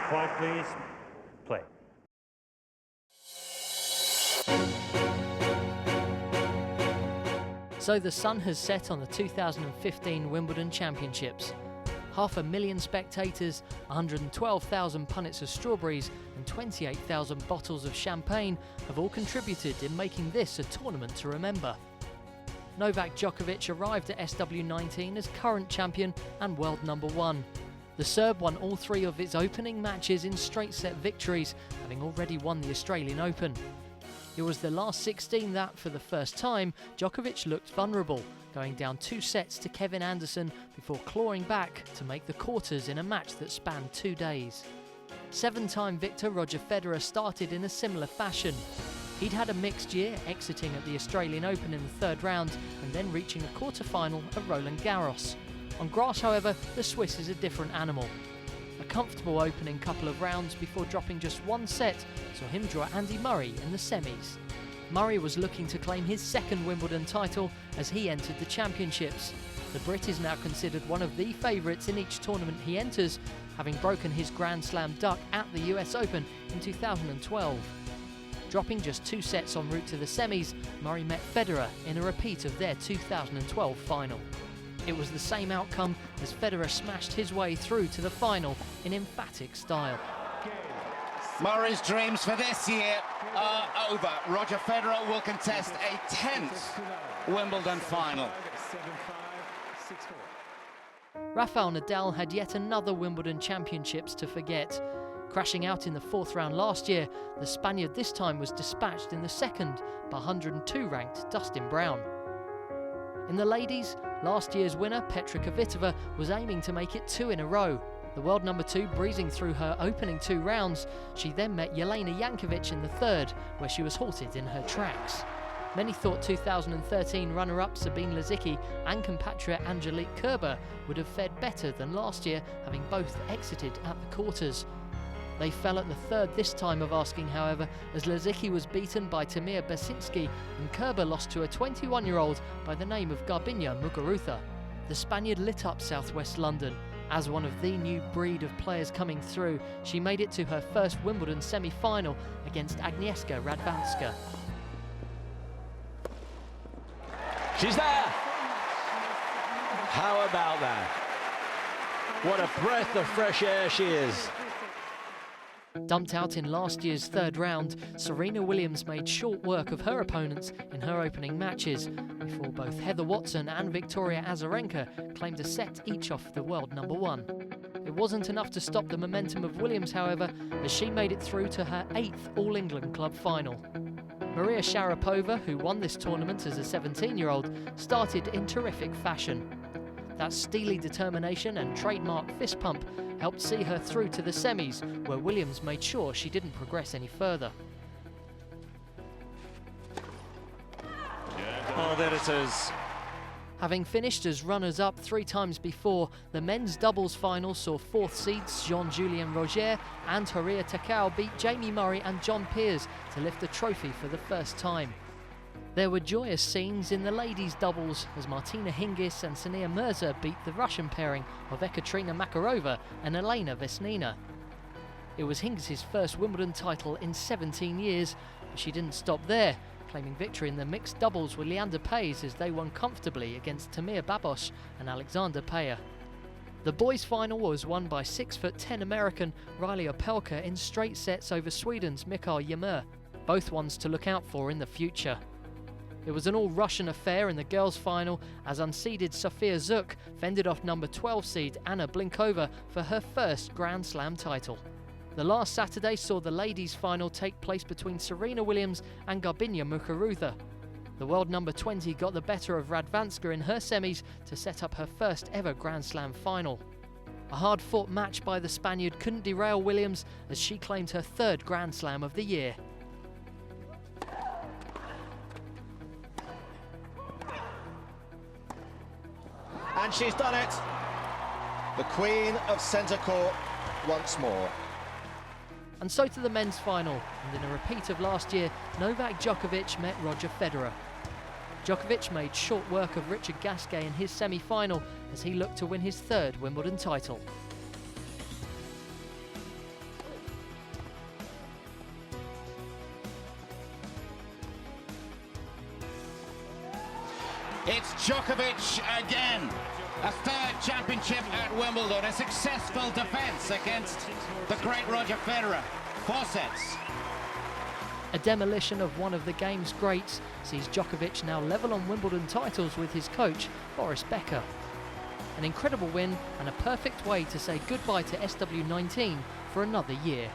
Quiet, please. Play. So the sun has set on the 2015 Wimbledon Championships. 500,000 spectators, 112,000 punnets of strawberries and 28,000 bottles of champagne have all contributed in making this a tournament to remember. Novak Djokovic arrived at SW19 as current champion and world #1. The Serb won all 3 of his opening matches in straight-set victories, having already won the Australian Open. It was the last 16 that, for the first time, Djokovic looked vulnerable, going down 2 sets to Kevin Anderson before clawing back to make the quarters in a match that spanned 2 days. 7-time victor Roger Federer started in a similar fashion. He'd had a mixed year, exiting at the Australian Open in the 3rd round and then reaching a quarter-final at Roland Garros. On grass, however, the Swiss is a different animal. A comfortable opening couple of rounds before dropping just 1 set saw him draw Andy Murray in the semis. Murray was looking to claim his 2nd Wimbledon title as he entered the championships. The Brit is now considered one of the favourites in each tournament he enters, having broken his Grand Slam duck at the US Open in 2012. Dropping just 2 sets en route to the semis, Murray met Federer in a repeat of their 2012 final. It was the same outcome as Federer smashed his way through to the final in emphatic style. Murray's dreams for this year are over. Roger Federer will contest a 10th Wimbledon final. Rafael Nadal had yet another Wimbledon Championships to forget. Crashing out in the 4th round last year, the Spaniard this time was dispatched in the 2nd by 102-ranked Dustin Brown. In the ladies, last year's winner Petra Kvitova was aiming to make it 2 in a row. The world #2 breezing through her opening 2 rounds. She then met Jelena Jankovic in the 3rd, where she was halted in her tracks. Many thought 2013 runner-up Sabine Lisicki and compatriot Angelique Kerber would have fared better than last year, having both exited at the quarters. They fell at the 3rd this time of asking, however, as Lisicki was beaten by Tamir Besinski and Kerber lost to a 21-year-old by the name of Garbiñe Muguruza. The Spaniard lit up southwest London. As one of the new breed of players coming through, she made it to her first Wimbledon semi-final against Agnieszka Radwanska. She's there! How about that? What a breath of fresh air she is. Dumped out in last year's 3rd round, Serena Williams made short work of her opponents in her opening matches, before both Heather Watson and Victoria Azarenka claimed a set each off the world #1. It wasn't enough to stop the momentum of Williams, however, as she made it through to her 8th All-England Club final. Maria Sharapova, who won this tournament as a 17-year-old, started in terrific fashion. That steely determination and trademark fist pump helped see her through to the semis, where Williams made sure she didn't progress any further. Oh, there it is. Having finished as runners-up 3 times before, the men's doubles final saw 4th seeds Jean-Julien Roger and Horia Takao beat Jamie Murray and John Peers to lift the trophy for the first time. There were joyous scenes in the ladies' doubles as Martina Hingis and Sania Mirza beat the Russian pairing of Ekaterina Makarova and Elena Vesnina. It was Hingis' first Wimbledon title in 17 years, but she didn't stop there, claiming victory in the mixed doubles with Leander Paes as they won comfortably against Tamir Babos and Alexander Payer. The boys' final was won by 6'10" American Riley Opelka in straight sets over Sweden's Mikael Ymer, both ones to look out for in the future. It was an all-Russian affair in the girls' final as unseeded Sofia Zuk fended off number 12 seed Anna Blinkova for her first Grand Slam title. The last Saturday saw the ladies' final take place between Serena Williams and Garbiñe Muguruza. The world number 20 got the better of Radwanska in her semis to set up her first ever Grand Slam final. A hard-fought match by the Spaniard couldn't derail Williams as she claimed her 3rd Grand Slam of the year. And she's done it. The Queen of Centre Court once more. And so to the men's final, and in a repeat of last year, Novak Djokovic met Roger Federer. Djokovic made short work of Richard Gasquet in his semi-final as he looked to win his 3rd Wimbledon title. It's Djokovic again. A third championship at Wimbledon. A successful defence against the great Roger Federer. 4 sets. A demolition of one of the game's greats sees Djokovic now level on Wimbledon titles with his coach, Boris Becker. An incredible win and a perfect way to say goodbye to SW19 for another year.